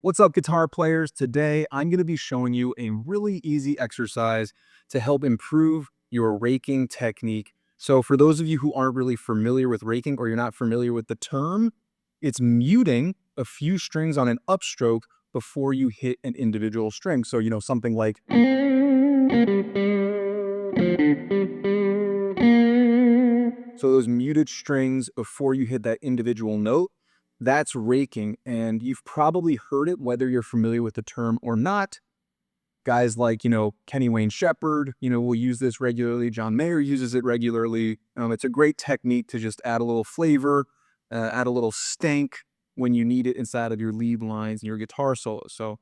What's up, guitar players? Today, I'm going to be showing you a really easy exercise to help improve your raking technique. So for those of you who aren't really familiar with raking or you're not familiar with the term, it's muting a few strings on an upstroke before you hit an individual string. So, something like so those muted strings before you hit that individual note, that's raking. And you've probably heard it, whether you're familiar with the term or not. Guys like, Kenny Wayne Shepherd, will use this regularly. John Mayer uses it regularly. It's a great technique to just add a little flavor, add a little stank when you need it inside of your lead lines and your guitar solo. So,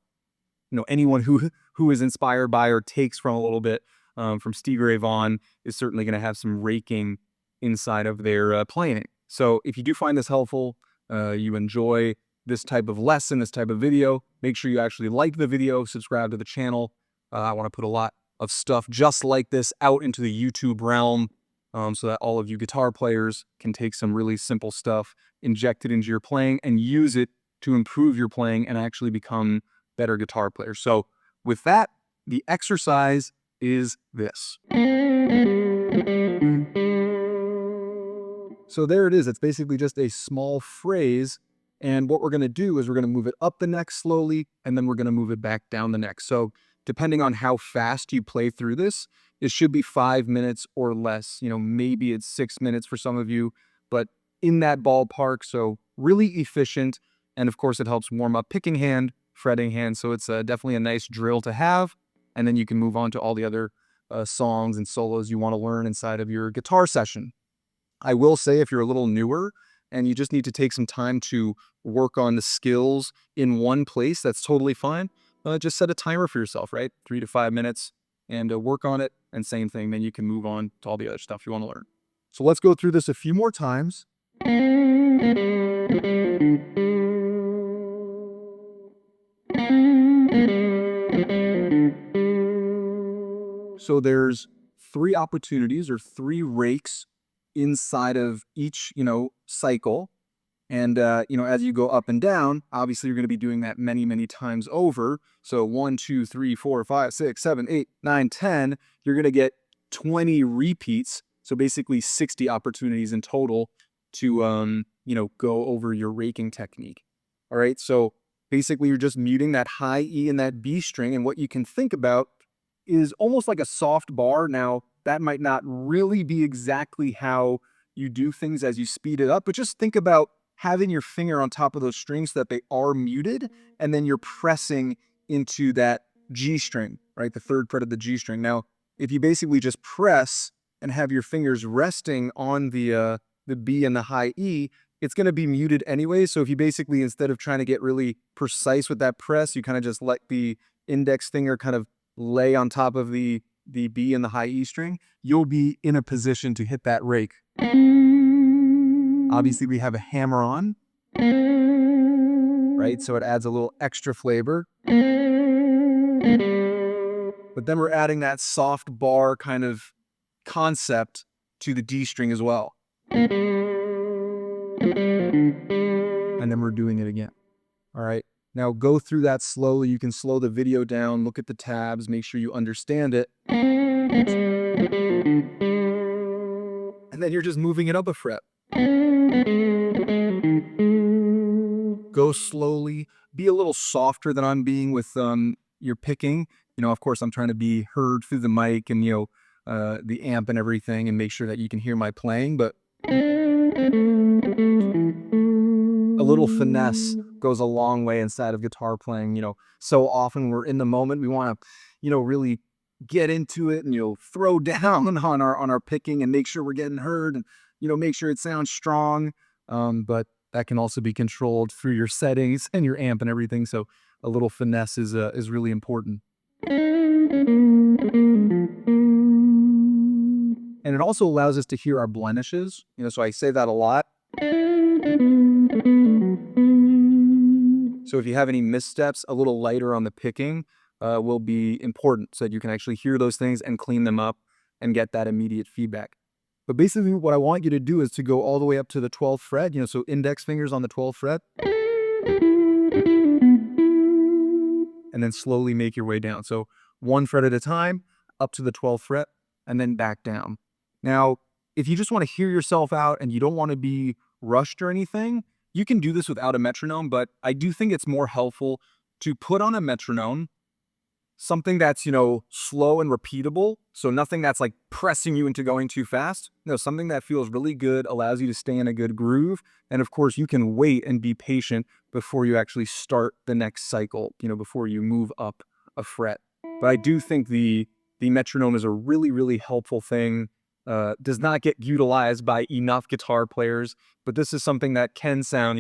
anyone who is inspired by or takes from a little bit from Stevie Ray Vaughan is certainly going to have some raking inside of their playing. So if you do find this helpful, you enjoy this type of lesson, this type of video, make sure you actually like the video, subscribe to the channel. I want to put a lot of stuff just like this out into the YouTube realm so that all of you guitar players can take some really simple stuff, inject it into your playing, and use it to improve your playing and actually become better guitar players. So with that, the exercise is this. So there it is. It's basically just a small phrase. And what we're going to do is we're going to move it up the neck slowly, and then we're going to move it back down the neck. So depending on how fast you play through this, it should be 5 minutes or less. Maybe it's 6 minutes for some of you, but in that ballpark. So really efficient. And of course, it helps warm up picking hand, fretting hand. So it's definitely a nice drill to have. And then you can move on to all the other songs and solos you want to learn inside of your guitar session. I will say if you're a little newer and you just need to take some time to work on the skills in one place, that's totally fine. Just set a timer for yourself, right? 3 to 5 minutes and work on it. And same thing, then you can move on to all the other stuff you want to learn. So let's go through this a few more times. So there's 3 opportunities or 3 rakes inside of each, cycle. And, as you go up and down, obviously you're going to be doing that many, many times over. So 1, 2, 3, 4, 5, 6, 7, 8, 9, 10, you're going to get 20 repeats. So basically 60 opportunities in total to, go over your raking technique. All right. So basically you're just muting that high E and that B string. And what you can think about is almost like a soft bar. Now, that might not really be exactly how you do things as you speed it up, but just think about having your finger on top of those strings so that they are muted, and then you're pressing into that G string, right? The 3rd fret of the G string. Now, if you basically just press and have your fingers resting on the B and the high E, it's going to be muted anyway. So if you basically, instead of trying to get really precise with that press, you kind of just let the index finger kind of lay on top of the B and the high E string, you'll be in a position to hit that rake. Obviously, we have a hammer on, right? So it adds a little extra flavor. But then we're adding that soft bar kind of concept to the D string as well. And then we're doing it again. All right. Now go through that slowly. You can slow the video down, look at the tabs, make sure you understand it. And then you're just moving it up a fret. Go slowly, be a little softer than I'm being with your picking. Of course, I'm trying to be heard through the mic and, the amp and everything, and make sure that you can hear my playing, but a little finesse goes a long way inside of guitar playing. So often we're in the moment, we want to, really get into it and, throw down on our picking and make sure we're getting heard and, make sure it sounds strong. But that can also be controlled through your settings and your amp and everything. So a little finesse is really important. And it also allows us to hear our blemishes. So I say that a lot. So if you have any missteps, a little lighter on the picking will be important so that you can actually hear those things and clean them up and get that immediate feedback. But basically what I want you to do is to go all the way up to the 12th fret, so index fingers on the 12th fret. and then slowly make your way down. So 1 fret at a time, up to the 12th fret, and then back down. Now, if you just want to hear yourself out and you don't want to be rushed or anything, you can do this without a metronome, but I do think it's more helpful to put on a metronome, something that's, slow and repeatable. So nothing that's like pressing you into going too fast. No, something that feels really good, allows you to stay in a good groove. And of course, you can wait and be patient before you actually start the next cycle, before you move up a fret. But I do think the metronome is a really, really helpful thing. Does not get utilized by enough guitar players, but this is something that can sound,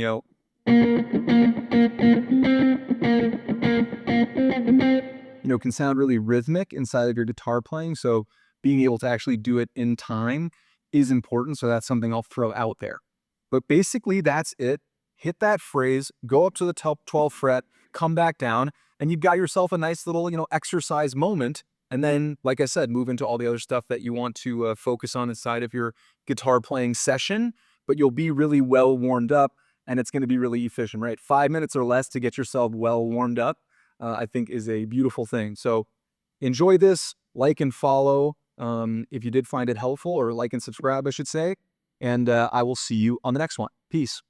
can sound really rhythmic inside of your guitar playing. So being able to actually do it in time is important. So that's something I'll throw out there. But basically, that's it. Hit that phrase, go up to the top 12th fret, come back down, and you've got yourself a nice little, exercise moment. And then, like I said, move into all the other stuff that you want to focus on inside of your guitar playing session. But you'll be really well warmed up, and it's going to be really efficient, right? 5 minutes or less to get yourself well warmed up, I think is a beautiful thing. So enjoy this, like and follow if you did find it helpful, or like and subscribe, I should say. And I will see you on the next one. Peace.